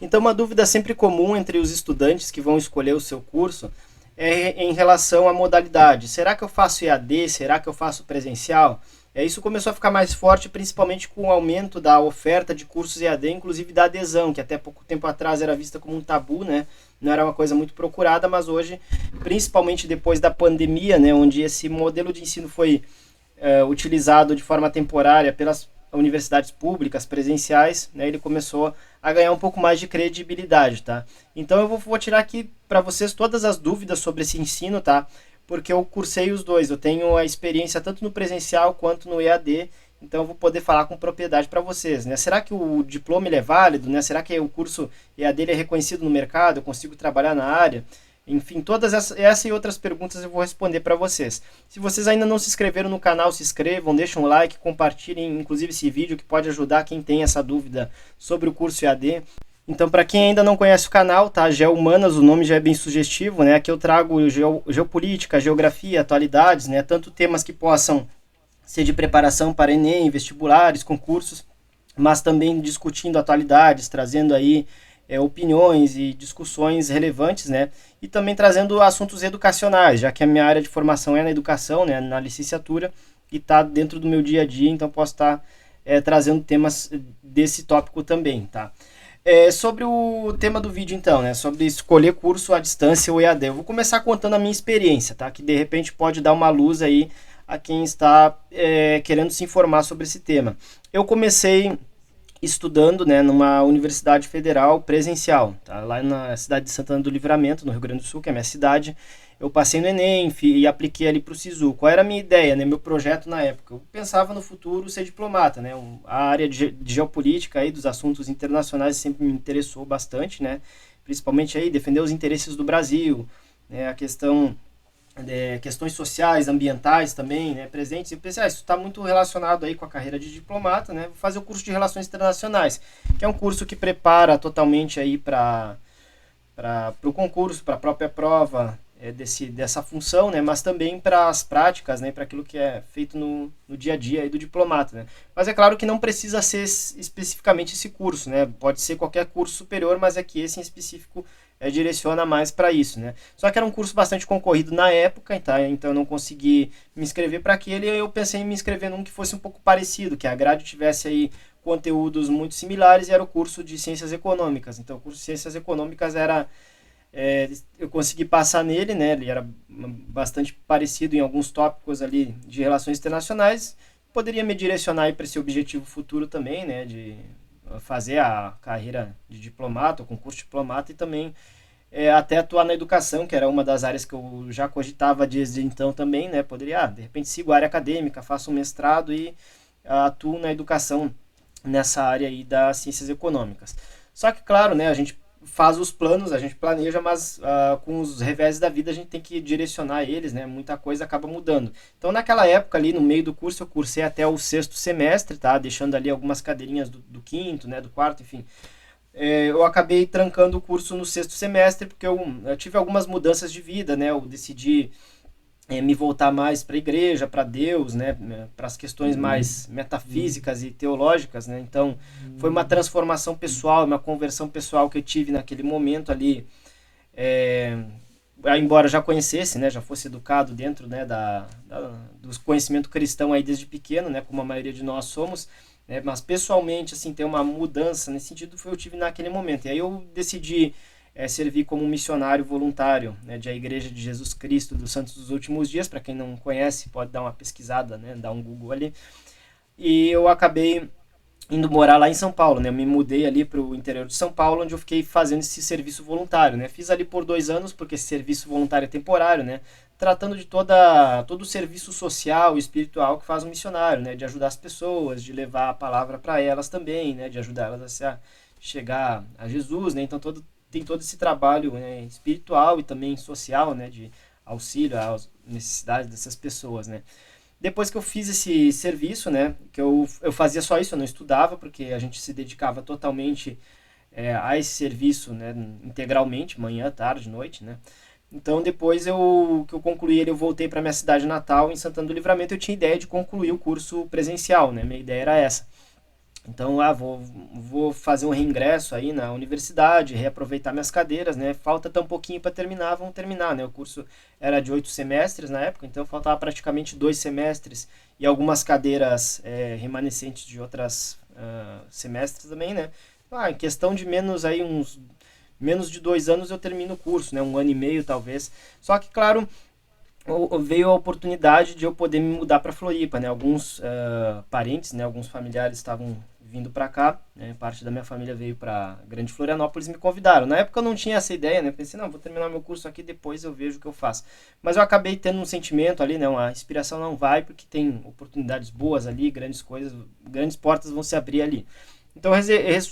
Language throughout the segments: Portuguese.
Então, uma dúvida sempre comum entre os estudantes que vão escolher o seu curso é em relação à modalidade. Será que eu faço EAD? Será que eu faço presencial? Isso começou a ficar mais forte, principalmente com o aumento da oferta de cursos EAD, inclusive da adesão, que até pouco tempo atrás era vista como um tabu, né? Não era uma coisa muito procurada, mas hoje, principalmente depois da pandemia, né, onde esse modelo de ensino foi utilizado de forma temporária pelas universidades públicas presenciais, né, ele começou a ganhar um pouco mais de credibilidade, tá? Então eu vou tirar aqui para vocês todas as dúvidas sobre esse ensino, tá? Porque eu cursei os dois, eu tenho a experiência tanto no presencial quanto no EAD, então eu vou poder falar com propriedade para vocês, né? Será que o diploma ele é válido, né? Será que o curso EAD ele é reconhecido no mercado? Eu consigo trabalhar na área? Enfim, todas essa e outras perguntas eu vou responder para vocês. Se vocês ainda não se inscreveram no canal, se inscrevam, deixem um like, compartilhem inclusive esse vídeo que pode ajudar quem tem essa dúvida sobre o curso EAD. Então, para quem ainda não conhece o canal, tá? GeoHumanas, o nome já é bem sugestivo, né? Aqui eu trago geopolítica, geografia, atualidades, né? Tanto temas que possam ser de preparação para Enem, vestibulares, concursos, mas também discutindo atualidades, trazendo aí opiniões e discussões relevantes, né? E também trazendo assuntos educacionais, já que a minha área de formação é na educação, né? Na licenciatura, e está dentro do meu dia a dia, então posso estar trazendo temas desse tópico também, tá? Sobre o tema do vídeo, então, né? Sobre escolher curso à distância ou EAD. Eu vou começar contando a minha experiência, tá? Que de repente pode dar uma luz aí a quem está querendo se informar sobre esse tema. Eu comecei estudando, né, numa universidade federal presencial, tá? Lá na cidade de Santana do Livramento, no Rio Grande do Sul, que é a minha cidade. Eu passei no Enem e apliquei ali para o SISU. Qual era a minha ideia, né, meu projeto na época? Eu pensava no futuro ser diplomata, né? A área de geopolítica aí, dos assuntos internacionais sempre me interessou bastante, né? Principalmente aí defender os interesses do Brasil, né? A questão questões sociais, ambientais também, né, presentes. E pensei, isso está muito relacionado aí com a carreira de diplomata, né? Vou fazer o curso de Relações Internacionais, que é um curso que prepara totalmente aí para o concurso, para a própria prova dessa função, né? Mas também para as práticas, né? Para aquilo que é feito no dia a dia aí do diplomata, né? Mas é claro que não precisa ser especificamente esse curso, né? Pode ser qualquer curso superior, mas é que esse em específico direciona mais para isso, né? Só que era um curso bastante concorrido na época, tá? Então eu não consegui me inscrever para aquele, e eu pensei em me inscrever num que fosse um pouco parecido, que a grade tivesse aí conteúdos muito similares, e era o curso de Ciências Econômicas. Então o curso de Ciências Econômicas era eu consegui passar nele, né? Ele era bastante parecido em alguns tópicos ali de relações internacionais. Poderia me direcionar para esse objetivo futuro também, né? De fazer a carreira de diplomata, o concurso de diplomata, e também até atuar na educação, que era uma das áreas que eu já cogitava desde então também, né? Poderia, de repente, sigo a área acadêmica, faço um mestrado e atuo na educação nessa área aí das ciências econômicas. Só que, claro, né? A gente faz os planos, a gente planeja, mas com os revés da vida a gente tem que direcionar eles, né? Muita coisa acaba mudando. Então, naquela época ali, no meio do curso, eu cursei até o sexto semestre, tá? Deixando ali algumas cadeirinhas do quinto, né? Do quarto, enfim. Eu acabei trancando o curso no sexto semestre porque eu tive algumas mudanças de vida, né? Eu decidi me voltar mais para a igreja, para Deus, né, para as questões mais metafísicas e teológicas, né? Então foi uma transformação pessoal, uma conversão pessoal que eu tive naquele momento ali, embora já conhecesse, né, já fosse educado dentro, né, do conhecimento cristão aí desde pequeno, né, como a maioria de nós somos, né, mas pessoalmente assim ter uma mudança nesse sentido eu tive naquele momento. E aí eu decidi servir como missionário voluntário, né, de a Igreja de Jesus Cristo dos Santos dos Últimos Dias. Para quem não conhece, pode dar uma pesquisada, né, dar um Google ali. E eu acabei indo morar lá em São Paulo, né? Eu me mudei ali para o interior de São Paulo, onde eu fiquei fazendo esse serviço voluntário, né? Fiz ali por 2 anos, porque esse serviço voluntário é temporário, né? Tratando de todo o serviço social e espiritual que faz um missionário, né? De ajudar as pessoas, de levar a palavra para elas também, né? De ajudar elas a chegar a Jesus, né? Então tem todo esse trabalho, né, espiritual e também social, né? De auxílio às necessidades dessas pessoas, né? Depois que eu fiz esse serviço, né, que eu fazia só isso, eu não estudava, porque a gente se dedicava totalmente a esse serviço, né, integralmente, manhã, tarde, noite, né. Então, depois que eu concluí ele, eu voltei para minha cidade natal, em Santana do Livramento. Eu tinha ideia de concluir o curso presencial, né, minha ideia era essa. Então, vou fazer um reingresso aí na universidade, reaproveitar minhas cadeiras, né? Falta tão pouquinho para terminar, vamos terminar, né? O curso era de 8 semestres na época, então faltava praticamente 2 semestres e algumas cadeiras remanescentes de outras semestres também, né? Em questão de menos de 2 anos eu termino o curso, né? 1 ano e meio talvez. Só que, claro, veio a oportunidade de eu poder me mudar para Floripa, né? Alguns parentes, né? Alguns familiares estavam vindo para cá, né? Parte da minha família veio para Grande Florianópolis e me convidaram. Na época eu não tinha essa ideia, né? Pensei, não, vou terminar meu curso aqui, depois eu vejo o que eu faço. Mas eu acabei tendo um sentimento ali, né? Uma inspiração não vai, porque tem oportunidades boas ali, grandes coisas, grandes portas vão se abrir ali. Então eu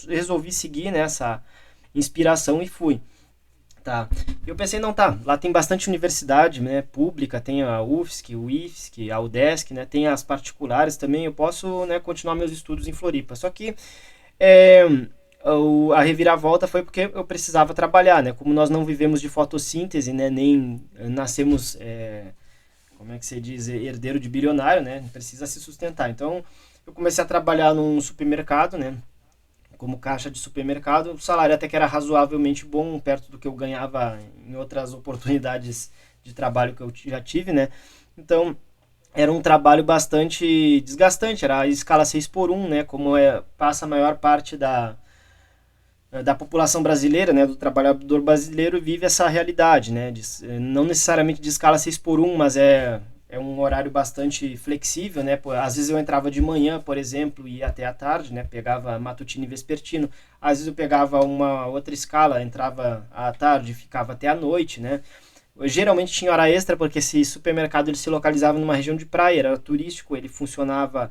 resolvi seguir nessa inspiração e fui. Tá. Eu pensei, não, tá, lá tem bastante universidade, né, pública, tem a UFSC, o IFSC, a UDESC, né, tem as particulares também, eu posso, né, continuar meus estudos em Floripa. Só que é, a reviravolta foi porque eu precisava trabalhar, né, como nós não vivemos de fotossíntese, né, nem nascemos, como é que se diz, herdeiro de bilionário, né, precisa se sustentar. Então, eu comecei a trabalhar num supermercado, né, como caixa de supermercado, o salário até que era razoavelmente bom, perto do que eu ganhava em outras oportunidades de trabalho que eu já tive, né? Então, era um trabalho bastante desgastante, era a escala 6 por 1, né? Como passa a maior parte da população brasileira, né? Do trabalhador brasileiro vive essa realidade, né? Não necessariamente de escala 6 por 1, mas é um horário bastante flexível, né? Às vezes eu entrava de manhã, por exemplo, e ia até à tarde, né? Pegava matutino e vespertino. Às vezes eu pegava uma outra escala, entrava à tarde e ficava até à noite, né? Eu, geralmente tinha hora extra, porque esse supermercado ele se localizava numa região de praia, era turístico, ele funcionava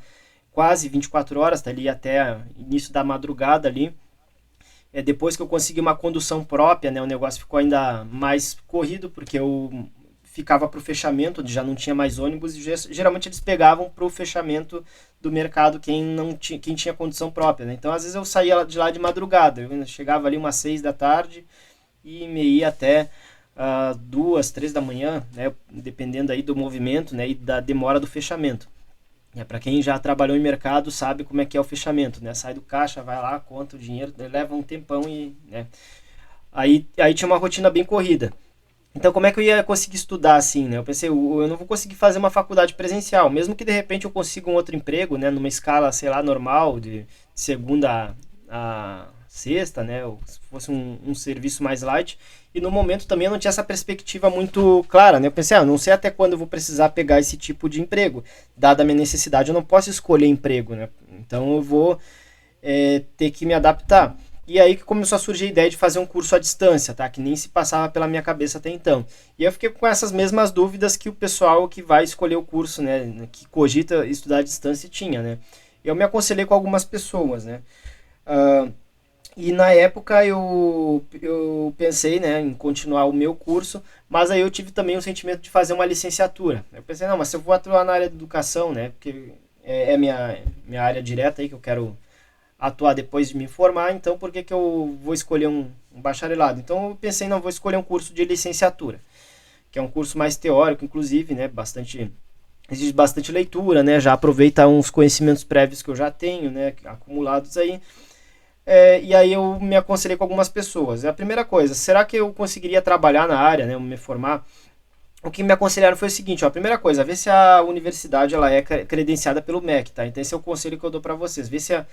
quase 24 horas, tá ali até início da madrugada ali. Depois que eu consegui uma condução própria, né, o negócio ficou ainda mais corrido, porque eu ficava para o fechamento, já não tinha mais ônibus, e geralmente eles pegavam para o fechamento do mercado quem tinha condição própria, né? Então, às vezes eu saía de lá de madrugada, eu chegava ali umas 6 da tarde e me ia até 2, 3 da manhã, né? Dependendo aí do movimento, né? E da demora do fechamento. Para quem já trabalhou em mercado sabe como é que é o fechamento, né? Sai do caixa, vai lá, conta o dinheiro, leva um tempão e, né? Aí tinha uma rotina bem corrida. Então, como é que eu ia conseguir estudar assim, né? Eu pensei, eu não vou conseguir fazer uma faculdade presencial, mesmo que de repente eu consiga um outro emprego, né? Numa escala, sei lá, normal, de segunda a sexta, né? Ou se fosse um serviço mais light. E no momento também eu não tinha essa perspectiva muito clara, né? Eu pensei, eu não sei até quando eu vou precisar pegar esse tipo de emprego. Dada a minha necessidade, eu não posso escolher emprego, né? Então eu vou ter que me adaptar. E aí que começou a surgir a ideia de fazer um curso à distância, tá? Que nem se passava pela minha cabeça até então. E eu fiquei com essas mesmas dúvidas que o pessoal que vai escolher o curso, né? Que cogita estudar à distância tinha, né? Eu me aconselhei com algumas pessoas, né? Uh, e na época eu pensei, né, em continuar o meu curso, mas aí eu tive também o sentimento de fazer uma licenciatura. Eu pensei, não, mas se eu vou atuar na área de educação, né? Porque é minha área direta aí que eu quero atuar depois de me formar, então por que eu vou escolher um bacharelado? Então eu pensei, não, vou escolher um curso de licenciatura, que é um curso mais teórico, inclusive, né, exige bastante leitura, né, já aproveita uns conhecimentos prévios que eu já tenho, né, acumulados aí, e aí eu me aconselhei com algumas pessoas. A primeira coisa, será que eu conseguiria trabalhar na área, né, me formar? O que me aconselharam foi o seguinte, ó, a primeira coisa, ver se a universidade ela é credenciada pelo MEC, tá? Então esse é o conselho que eu dou para vocês, ver se a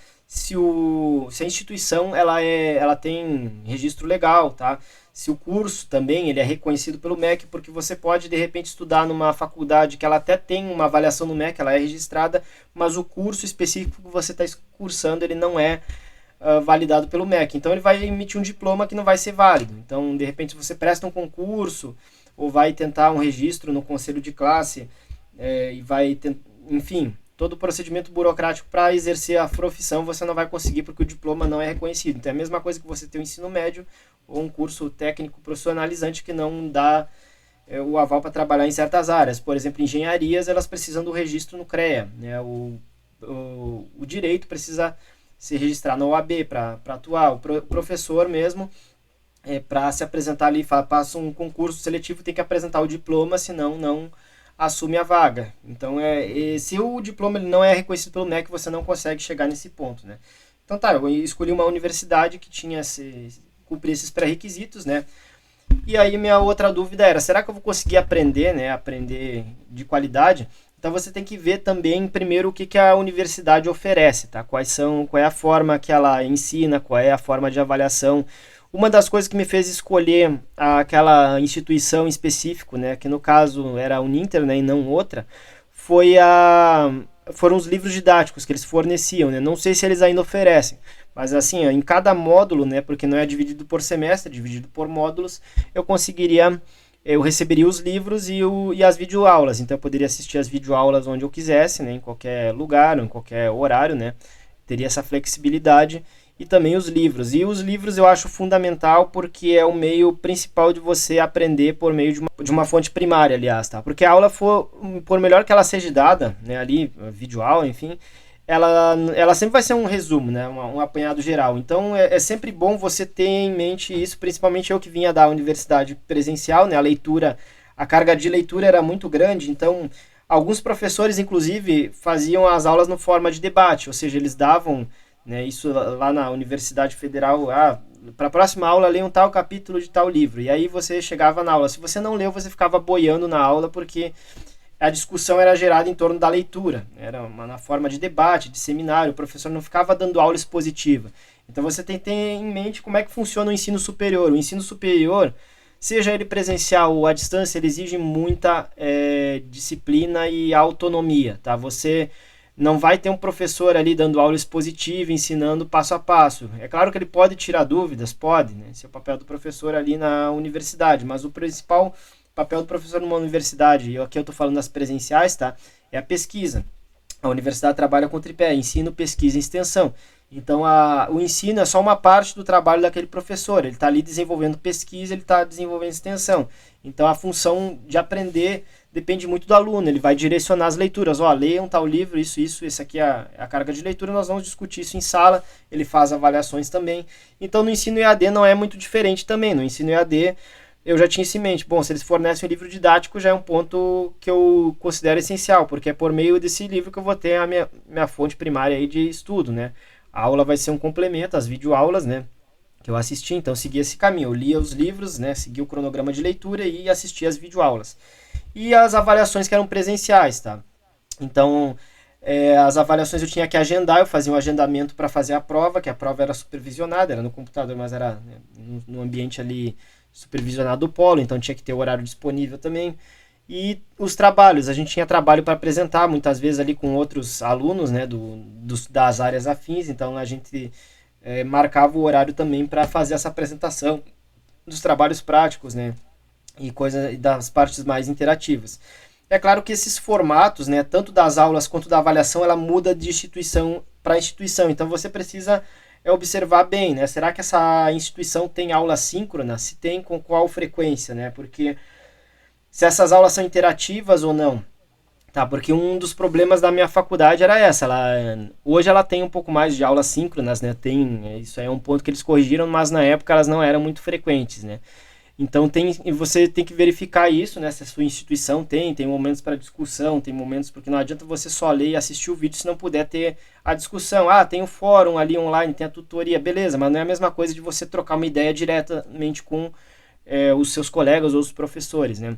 instituição ela tem registro legal, tá? Se o curso também ele é reconhecido pelo MEC, porque você pode de repente estudar numa faculdade que ela até tem uma avaliação no MEC, ela é registrada, mas o curso específico que você está cursando ele não é validado pelo MEC. Então ele vai emitir um diploma que não vai ser válido. Então de repente você presta um concurso ou vai tentar um registro no conselho de classe e enfim, todo o procedimento burocrático para exercer a profissão você não vai conseguir porque o diploma não é reconhecido. Então é a mesma coisa que você ter um ensino médio ou um curso técnico profissionalizante que não dá o aval para trabalhar em certas áreas. Por exemplo, engenharias, elas precisam do registro no CREA, né? O direito precisa se registrar na OAB para atuar. O professor mesmo, para se apresentar ali, passa um concurso seletivo, tem que apresentar o diploma, senão não assume a vaga. Então, se o diploma ele não é reconhecido pelo MEC, você não consegue chegar nesse ponto, né? Então tá, eu escolhi uma universidade que cumprir esses pré-requisitos, né? E aí minha outra dúvida era, será que eu vou conseguir aprender, né? Aprender de qualidade? Então você tem que ver também primeiro o que a universidade oferece, tá? Qual é a forma que ela ensina, qual é a forma de avaliação. Uma das coisas que me fez escolher aquela instituição em específico, né, que no caso era a Uninter, né, e não outra, foram os livros didáticos que eles forneciam, né? Não sei se eles ainda oferecem, mas assim, ó, em cada módulo, né, porque não é dividido por semestre, é dividido por módulos, eu receberia os livros e as videoaulas, então eu poderia assistir as videoaulas onde eu quisesse, né, em qualquer lugar, em qualquer horário, né, teria essa flexibilidade, e também os livros. E os livros eu acho fundamental porque é o meio principal de você aprender por meio de uma fonte primária, aliás, tá? Porque a aula por melhor que ela seja dada, né, ali, videoaula, enfim, ela sempre vai ser um resumo, né, um apanhado geral. Então é sempre bom você ter em mente isso, principalmente eu que vinha da universidade presencial, né, a carga de leitura era muito grande, então alguns professores, inclusive, faziam as aulas no forma de debate, ou seja, eles davam, né, isso lá na Universidade Federal, para a próxima aula leia um tal capítulo de tal livro, e aí você chegava na aula, se você não leu, você ficava boiando na aula, porque a discussão era gerada em torno da leitura, era na forma de debate, de seminário, o professor não ficava dando aula expositiva. Então você tem que ter em mente como é que funciona o ensino superior. O ensino superior, seja ele presencial ou à distância, ele exige muita disciplina e autonomia, tá? Você não vai ter um professor ali dando aula expositiva, ensinando passo a passo. É claro que ele pode tirar dúvidas, pode, né? Esse é o papel do professor ali na universidade, mas o principal papel do professor numa universidade, e aqui eu estou falando das presenciais, tá? É a pesquisa. A universidade trabalha com tripé, ensino, pesquisa e extensão. Então, o ensino é só uma parte do trabalho daquele professor. Ele está ali desenvolvendo pesquisa, ele está desenvolvendo extensão. Então, a função de aprender depende muito do aluno. Ele vai direcionar as leituras. Leiam tal livro, isso, esse aqui é a carga de leitura. Nós vamos discutir isso em sala. Ele faz avaliações também. Então, no ensino EAD não é muito diferente também. No ensino EAD, eu já tinha isso em mente. Bom, se eles fornecem um livro didático, já é um ponto que eu considero essencial, porque é por meio desse livro que eu vou ter a minha fonte primária aí de estudo, né? A aula vai ser um complemento às videoaulas, né, que eu assisti, então eu segui esse caminho. Eu lia os livros, né, segui o cronograma de leitura e assisti as videoaulas. E as avaliações que eram presenciais, tá? Então, as avaliações eu tinha que agendar, eu fazia um agendamento para fazer a prova, que a prova era supervisionada, era no computador, mas era, né, no ambiente ali supervisionado do polo, então tinha que ter o horário disponível também. E os trabalhos, a gente tinha trabalho para apresentar, muitas vezes ali com outros alunos, né, das áreas afins, então a gente marcava o horário também para fazer essa apresentação dos trabalhos práticos, né, e das partes mais interativas. É claro que esses formatos, né, tanto das aulas quanto da avaliação, ela muda de instituição para instituição, então você precisa observar bem, né, será que essa instituição tem aula síncrona? Se tem, com qual frequência, né, porque se essas aulas são interativas ou não, tá? Porque um dos problemas da minha faculdade era essa, hoje ela tem um pouco mais de aulas síncronas, né? Isso é um ponto que eles corrigiram, mas na época elas não eram muito frequentes, né? Então você tem que verificar isso, né? Se a sua instituição tem momentos para discussão, tem momentos, porque não adianta você só ler e assistir o vídeo se não puder ter a discussão. Tem o fórum ali online, tem a tutoria, beleza, mas não é a mesma coisa de você trocar uma ideia diretamente com os seus colegas ou os professores, né?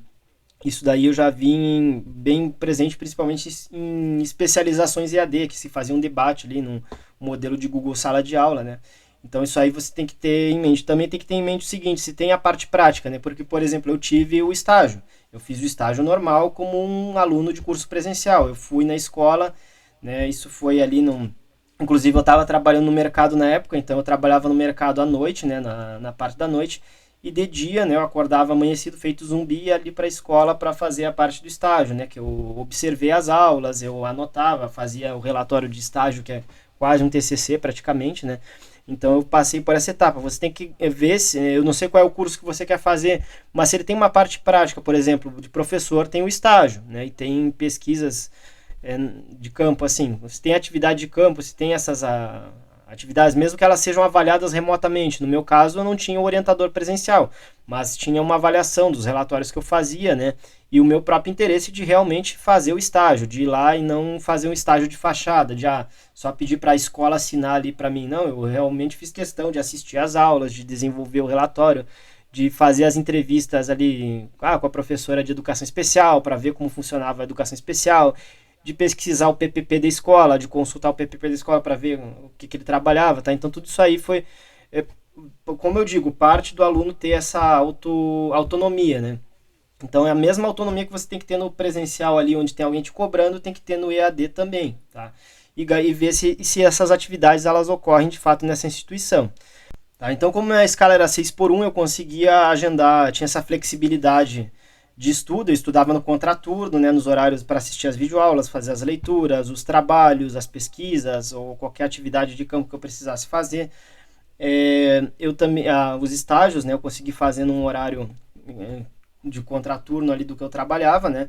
Isso daí eu já vi bem presente, principalmente em especializações EAD, que se fazia um debate ali num modelo de Google Sala de Aula, né? Então isso aí você tem que ter em mente. Também tem que ter em mente o seguinte, se tem a parte prática, né? Porque, por exemplo, eu tive o estágio. Eu fiz o estágio normal como um aluno de curso presencial. Eu fui na escola, né? Isso foi ali Inclusive eu estava trabalhando no mercado na época, então eu trabalhava no mercado à noite, né? Na parte da noite. E de dia, né, eu acordava amanhecido, feito zumbi, e ia ali para a escola para fazer a parte do estágio, né, que eu observei as aulas, eu anotava, fazia o relatório de estágio, que é quase um TCC praticamente, né. Então eu passei por essa etapa. Você tem que ver eu não sei qual é o curso que você quer fazer, mas se ele tem uma parte prática, por exemplo, de professor, tem o estágio, né, e tem pesquisas de campo, assim, se tem atividade de campo, se tem atividades, mesmo que elas sejam avaliadas remotamente. No meu caso, eu não tinha um orientador presencial, mas tinha uma avaliação dos relatórios que eu fazia, né? E o meu próprio interesse de realmente fazer o estágio, de ir lá e não fazer um estágio de fachada, de só pedir para a escola assinar ali para mim. Não, eu realmente fiz questão de assistir às aulas, de desenvolver o relatório, de fazer as entrevistas ali com a professora de educação especial, para ver como funcionava a educação especial, de pesquisar o PPP da escola, de consultar o PPP da escola para ver o que ele trabalhava, tá? Então tudo isso aí foi, é, como eu digo, parte do aluno ter essa autonomia, né? Então é a mesma autonomia que você tem que ter no presencial ali, onde tem alguém te cobrando, tem que ter no EAD também, tá? E ver se essas atividades elas ocorrem de fato nessa instituição. Tá? Então, como a escala era 6 por 1, eu conseguia agendar, tinha essa flexibilidade de estudo, eu estudava no contraturno, né, nos horários para assistir as videoaulas, fazer as leituras, os trabalhos, as pesquisas ou qualquer atividade de campo que eu precisasse fazer. Eu também, os estágios, né, eu consegui fazer num horário de contraturno ali do que eu trabalhava, né?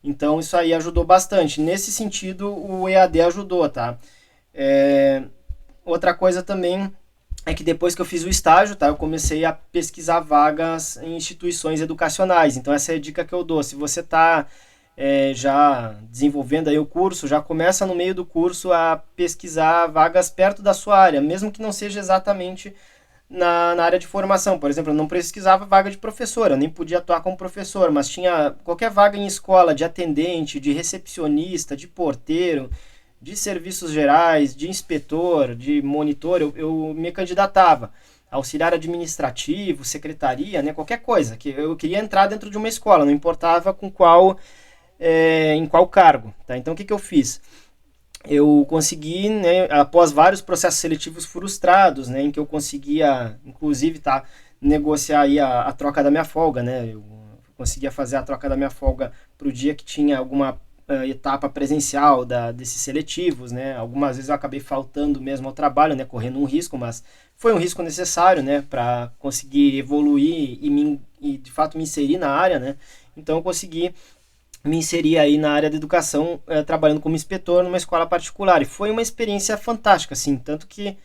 Então isso aí ajudou bastante. Nesse sentido, o EAD ajudou, tá? Outra coisa também é que depois que eu fiz o estágio, tá, eu comecei a pesquisar vagas em instituições educacionais. Então essa é a dica que eu dou. Se você está já desenvolvendo aí o curso, já começa no meio do curso a pesquisar vagas perto da sua área, mesmo que não seja exatamente na área de formação. Por exemplo, eu não pesquisava vaga de professor, eu nem podia atuar como professor, mas tinha qualquer vaga em escola de atendente, de recepcionista, de porteiro, de serviços gerais, de inspetor, de monitor, eu me candidatava. Auxiliar administrativo, secretaria, né, qualquer coisa. Que eu queria entrar dentro de uma escola, não importava em qual cargo. Tá? Então o que eu fiz? Eu consegui, né, após vários processos seletivos frustrados, né, em que eu conseguia, inclusive, negociar aí a troca da minha folga, né, eu conseguia fazer a troca da minha folga para o dia que tinha alguma etapa presencial desses seletivos, né, algumas vezes eu acabei faltando mesmo ao trabalho, né, correndo um risco, mas foi um risco necessário, né, para conseguir evoluir e de fato me inserir na área, né, então eu consegui me inseri aí na área da educação, trabalhando como inspetor numa escola particular. E foi uma experiência fantástica, assim, tanto que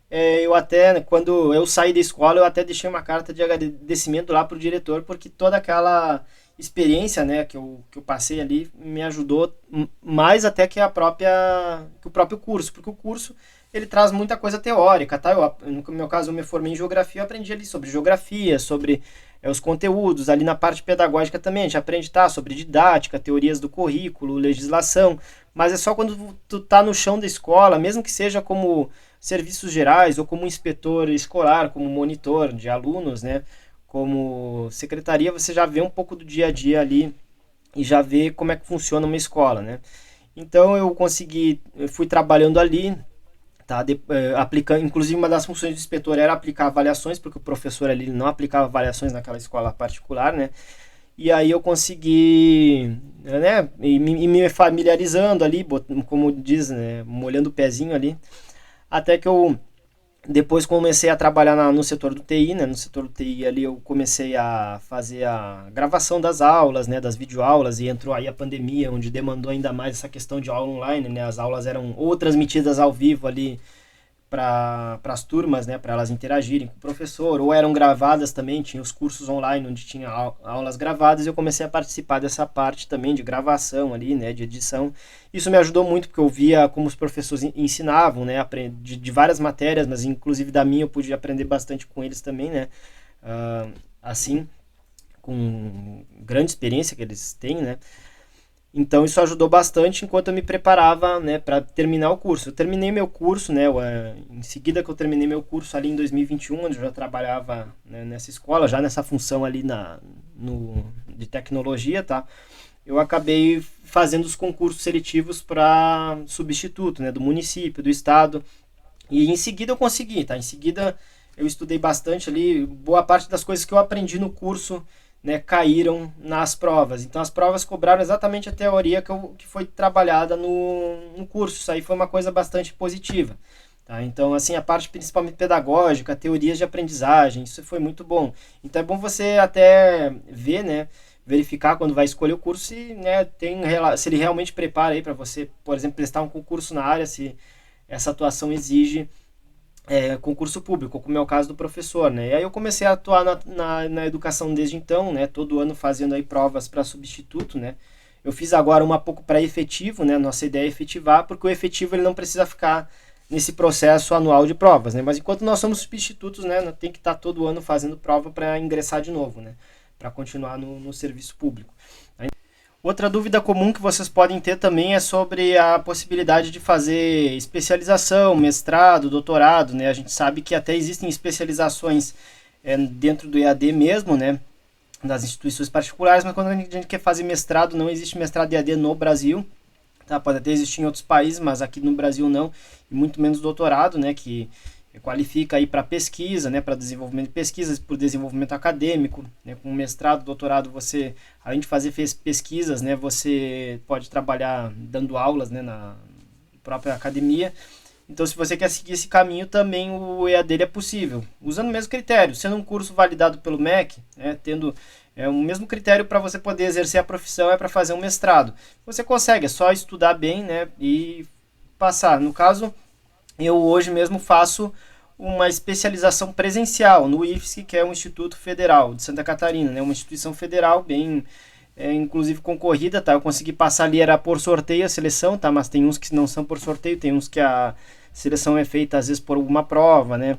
eu até, quando eu saí da escola, eu até deixei uma carta de agradecimento lá para o diretor, porque toda aquela experiência, né, que eu passei ali me ajudou mais até que que o próprio curso, porque o curso ele traz muita coisa teórica, tá? No meu caso, eu me formei em geografia, eu aprendi ali sobre geografia, sobre os conteúdos, ali na parte pedagógica também, a gente aprende sobre didática, teorias do currículo, legislação, mas é só quando tu tá no chão da escola, mesmo que seja como serviços gerais ou como inspetor escolar, como monitor de alunos, né? Como secretaria, você já vê um pouco do dia a dia ali e já vê como é que funciona uma escola, né? Então eu fui trabalhando ali, tá? Aplicando, inclusive uma das funções do inspetor era aplicar avaliações, porque o professor ali não aplicava avaliações naquela escola particular, né? E aí eu consegui, né, me familiarizando ali, como diz, né, molhando o pezinho ali, até que eu depois comecei a trabalhar no setor do TI, né? No setor do TI ali eu comecei a fazer a gravação das aulas, né? Das videoaulas, e entrou aí a pandemia, onde demandou ainda mais essa questão de aula online, né? As aulas eram ou transmitidas ao vivo ali para as turmas, né? Para elas interagirem com o professor, ou eram gravadas também, tinha os cursos online onde tinha aulas gravadas, e eu comecei a participar dessa parte também de gravação ali, né? De edição. Isso me ajudou muito, porque eu via como os professores ensinavam, né? De várias matérias, mas inclusive da minha eu pude aprender bastante com eles também, né? Assim, com grande experiência que eles têm, né? Então isso ajudou bastante enquanto eu me preparava, né, para terminar o curso. Eu terminei meu curso, né, em seguida que eu terminei meu curso ali em 2021, onde eu já trabalhava, né, nessa escola, já nessa função ali de tecnologia, tá? Eu acabei fazendo os concursos seletivos para substituto, né, do município, do estado, e em seguida eu consegui, tá? Em seguida eu estudei bastante ali, boa parte das coisas que eu aprendi no curso, né, caíram nas provas. Então as provas cobraram exatamente a teoria que foi trabalhada no curso. Isso aí foi uma coisa bastante positiva. Tá? Então, assim, a parte principalmente pedagógica, teorias de aprendizagem, isso foi muito bom. Então é bom você até ver, né, verificar quando vai escolher o curso se, né, se ele realmente prepara aí para você, por exemplo, prestar um concurso na área, se essa atuação exige concurso público, como é o caso do professor, né? E aí eu comecei a atuar na educação desde então, né? Todo ano fazendo aí provas para substituto, né? Eu fiz agora uma pouco para efetivo, né? Nossa ideia é efetivar, porque o efetivo ele não precisa ficar nesse processo anual de provas, né? Mas enquanto nós somos substitutos, né? Tem que estar todo ano fazendo prova para ingressar de novo, né? Para continuar no serviço público. Outra dúvida comum que vocês podem ter também é sobre a possibilidade de fazer especialização, mestrado, doutorado, né? A gente sabe que até existem especializações dentro do EAD mesmo, né? Das instituições particulares, mas quando a gente quer fazer mestrado, não existe mestrado EAD no Brasil, tá? Pode até existir em outros países, mas aqui no Brasil não, e muito menos doutorado, né? Que qualifica aí para pesquisa, né, para desenvolvimento de pesquisas, por desenvolvimento acadêmico, né, com mestrado, doutorado, você, além de fazer pesquisas, né, você pode trabalhar dando aulas, né, na própria academia. Então, se você quer seguir esse caminho, também o EAD é possível, usando o mesmo critério, sendo um curso validado pelo MEC, né, tendo o mesmo critério para você poder exercer a profissão é para fazer um mestrado. Você consegue, é só estudar bem, né, e passar. No caso, eu hoje mesmo faço uma especialização presencial no IFSC, que é um Instituto Federal de Santa Catarina, né? Uma instituição federal bem, inclusive concorrida, tá? Eu consegui passar ali, era por sorteio a seleção, tá? Mas tem uns que não são por sorteio, tem uns que a seleção é feita às vezes por alguma prova, né?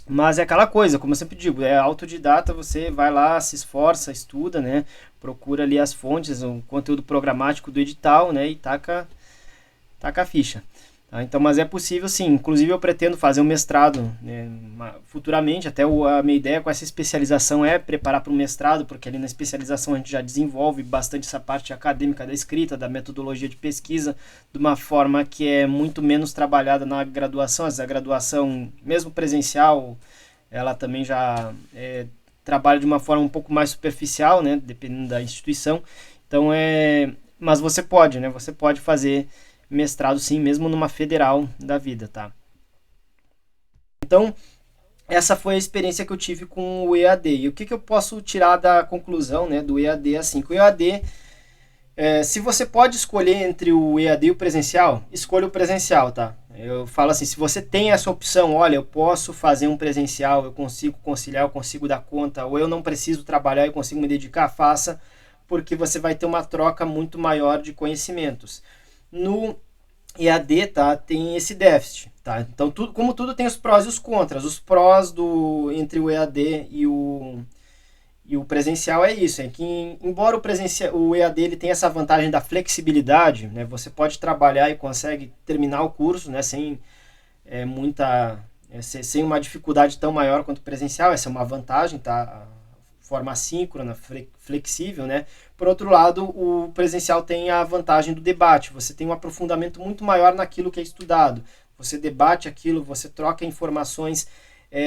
Mas é aquela coisa, como eu sempre digo, é autodidata, você vai lá, se esforça, estuda, né? Procura ali as fontes, o conteúdo programático do edital, né? E taca a ficha. Tá? Então, mas é possível sim. Inclusive eu pretendo fazer um mestrado, né, futuramente. Até a minha ideia com essa especialização é preparar para um mestrado, porque ali na especialização a gente já desenvolve bastante essa parte acadêmica da escrita, da metodologia de pesquisa, de uma forma que é muito menos trabalhada na graduação. A graduação, mesmo presencial, ela também já trabalha de uma forma um pouco mais superficial, né, dependendo da instituição. Então mas você pode, né? Você pode fazer mestrado sim, mesmo numa federal da vida, tá? Então, essa foi a experiência que eu tive com o EAD. E o que eu posso tirar da conclusão, né, do EAD? Assim, que o EAD, se você pode escolher entre o EAD e o presencial, escolha o presencial, tá? Eu falo assim, se você tem essa opção, olha, eu posso fazer um presencial, eu consigo conciliar, eu consigo dar conta, ou eu não preciso trabalhar, eu consigo me dedicar, faça, porque você vai ter uma troca muito maior de conhecimentos. No EAD, tá, tem esse déficit, tá? Então, como tudo tem os prós e os contras. Os prós entre o EAD e o presencial é isso, é que embora o EAD ele tenha essa vantagem da flexibilidade, né, você pode trabalhar e consegue terminar o curso, né, sem sem uma dificuldade tão maior quanto o presencial. Essa é uma vantagem, tá? Forma assíncrona, flexível, né? Por outro lado, o presencial tem a vantagem do debate. Você tem um aprofundamento muito maior naquilo que é estudado. Você debate aquilo, você troca informações.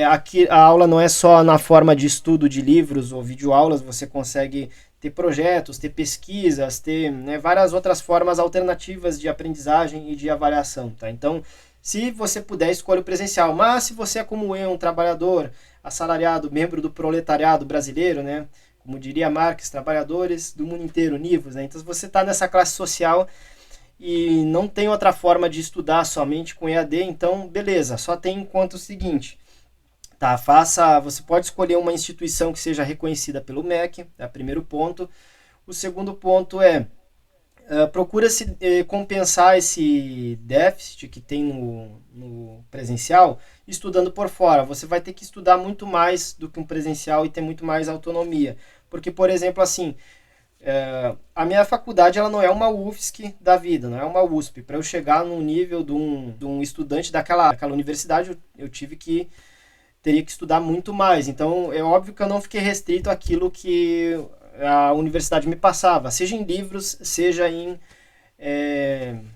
Aqui a aula não é só na forma de estudo de livros ou videoaulas, você consegue ter projetos, ter pesquisas, ter, né, várias outras formas alternativas de aprendizagem e de avaliação, tá? Então, se você puder, escolha o presencial. Mas se você é como eu, um trabalhador assalariado, membro do proletariado brasileiro, né? Como diria Marx, trabalhadores do mundo inteiro, univos, né? Então, se você está nessa classe social e não tem outra forma de estudar somente com EAD, então, beleza, só tem em conta o seguinte, tá? Você pode escolher uma instituição que seja reconhecida pelo MEC, é o primeiro ponto. O segundo ponto procura compensar esse déficit que tem no presencial estudando por fora. Você vai ter que estudar muito mais do que um presencial e ter muito mais autonomia. Porque, por exemplo, assim, a minha faculdade ela não é uma UFSC da vida, não é uma USP. Para eu chegar no nível de um estudante daquela universidade, eu teria que estudar muito mais. Então, é óbvio que eu não fiquei restrito àquilo que a universidade me passava, seja em livros, seja em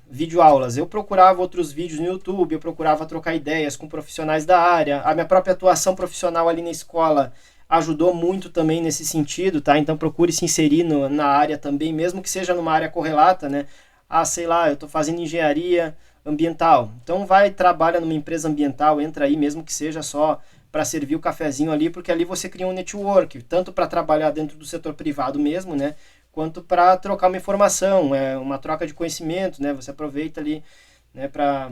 videoaulas. Eu procurava outros vídeos no YouTube, eu procurava trocar ideias com profissionais da área. A minha própria atuação profissional ali na escola ajudou muito também nesse sentido, tá? Então procure se inserir na área também, mesmo que seja numa área correlata, né? Sei lá, eu estou fazendo engenharia ambiental. Então trabalha numa empresa ambiental, entra aí, mesmo que seja só para servir o cafezinho ali, porque ali você cria um network, tanto para trabalhar dentro do setor privado mesmo, né, quanto para trocar uma informação, uma troca de conhecimento, né, você aproveita ali, né, para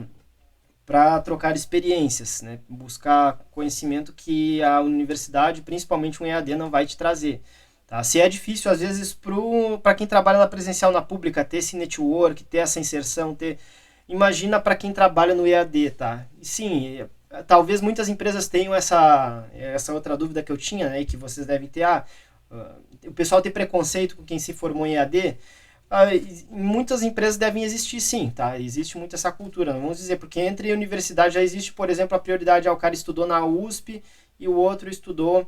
para trocar experiências, né? Buscar conhecimento que a universidade, principalmente um EAD, não vai te trazer. Tá? Se é difícil, às vezes, para quem trabalha na presencial, na pública, ter esse network, ter essa inserção, imagina para quem trabalha no EAD, tá? E sim, talvez muitas empresas tenham essa outra dúvida que eu tinha, né? E que vocês devem ter, o pessoal tem preconceito com quem se formou em EAD. Muitas empresas devem existir sim, tá? Existe muito essa cultura, não vamos dizer, porque entre universidades já existe, por exemplo, a prioridade, o cara estudou na USP e o outro estudou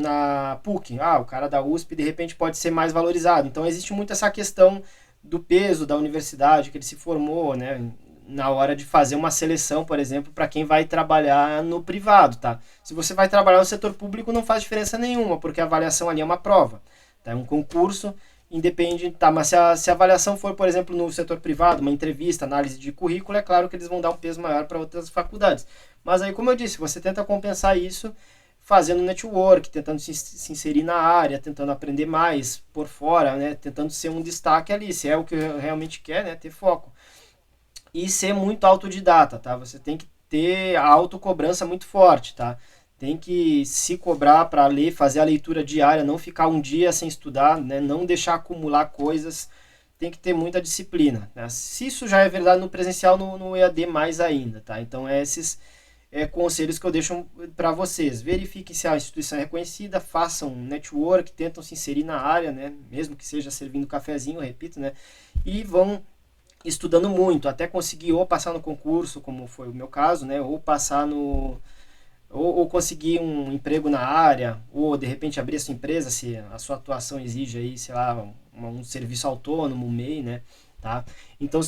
na PUC. O cara da USP de repente pode ser mais valorizado. Então existe muito essa questão do peso da universidade que ele se formou, né? Na hora de fazer uma seleção, por exemplo, para quem vai trabalhar no privado, tá? Se você vai trabalhar no setor público, não faz diferença nenhuma, porque a avaliação ali é uma prova, tá? É um concurso, independe, tá? Mas se a avaliação for, por exemplo, no setor privado, uma entrevista, análise de currículo, é claro que eles vão dar um peso maior para outras faculdades. Mas aí, como eu disse, você tenta compensar isso fazendo network, tentando se inserir na área, tentando aprender mais por fora, né? Tentando ser um destaque ali, se é o que realmente quer, né? Ter foco. E ser muito autodidata, tá? Você tem que ter a autocobrança muito forte, tá? Tem que se cobrar para ler, fazer a leitura diária, não ficar um dia sem estudar, né? Não deixar acumular coisas. Tem que ter muita disciplina, né? Se isso já é verdade no presencial, no EAD mais ainda, tá? Então, esses conselhos que eu deixo para vocês. Verifiquem se a instituição é reconhecida, façam network, tentam se inserir na área, né? Mesmo que seja servindo cafezinho, repito, né? E vão estudando muito, até conseguir ou passar no concurso, como foi o meu caso, né? Ou passar ou conseguir um emprego na área, ou de repente abrir a sua empresa, se a sua atuação exige aí, sei lá, um serviço autônomo, um MEI, né? Tá? Então,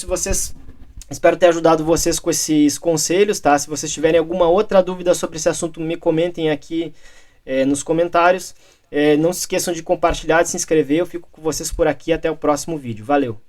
espero ter ajudado vocês com esses conselhos, tá? Se vocês tiverem alguma outra dúvida sobre esse assunto, me comentem aqui nos comentários. Não se esqueçam de compartilhar, de se inscrever. Eu fico com vocês por aqui. Até o próximo vídeo. Valeu!